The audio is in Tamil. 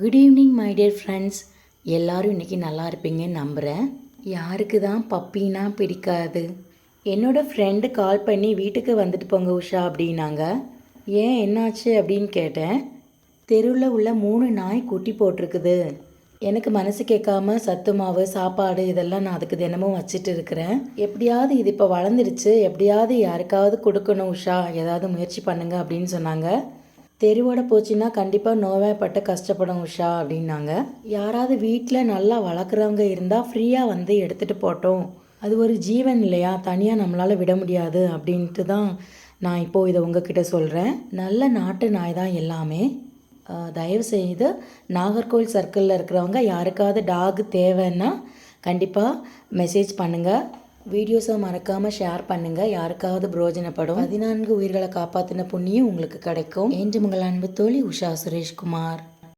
Good evening my dear friends. எல்லோரும் இன்றைக்கி நல்லா இருப்பீங்கன்னு நம்புகிறேன். யாருக்கு தான் பப்பினா பிடிக்காது? என்னோடய ஃப்ரெண்டு கால் பண்ணி வீட்டுக்கு வந்துட்டு போங்க உஷா அப்படின்னாங்க. ஏன் என்னாச்சு அப்படின்னு கேட்டேன். தெருவில் உள்ள 3 நாய் குட்டி போட்டிருக்குது. எனக்கு மனசு கேட்காம சத்து மாவு சாப்பாடு இதெல்லாம் நான் அதுக்கு தினமும் வச்சுட்டு இருக்கிறேன். எப்படியாவது இது இப்போ வளர்ந்துருச்சு, எப்படியாவது யாருக்காவது கொடுக்கணும் உஷா, ஏதாவது முயற்சி பண்ணுங்க அப்படின்னு சொன்னாங்க. தெருவோட போச்சுன்னா கண்டிப்பாக நோய்வாய்ப்பட்டு கஷ்டப்படும் உஷா அப்படின்னாங்க. யாராவது வீட்டில் நல்லா வளர்க்குறவங்க இருந்தால் ஃப்ரீயாக வந்து எடுத்துகிட்டு போட்டோம், அது ஒரு ஜீவன் இல்லையா, தனியாக நம்மளால் விட முடியாது அப்படின்ட்டு தான் நான் இப்போது இதை உங்ககிட்ட சொல்கிறேன். நல்ல நாட்டு நாய் தான் எல்லாமே. தயவுசெய்து நாகர்கோவில் சர்க்கிளில் இருக்கிறவங்க யாருக்காவது டாக் தேவைன்னா கண்டிப்பாக மெசேஜ் பண்ணுங்கள். வீடியோஸை மறக்காமல் ஷேர் பண்ணுங்கள். யாருக்காவது பிரயோஜனப்படும். 14 உயிர்களை காப்பாற்றின புண்ணியம் உங்களுக்கு கிடைக்கும். என்று உங்கள் அன்பு தோழி உஷா சுரேஷ்குமார்.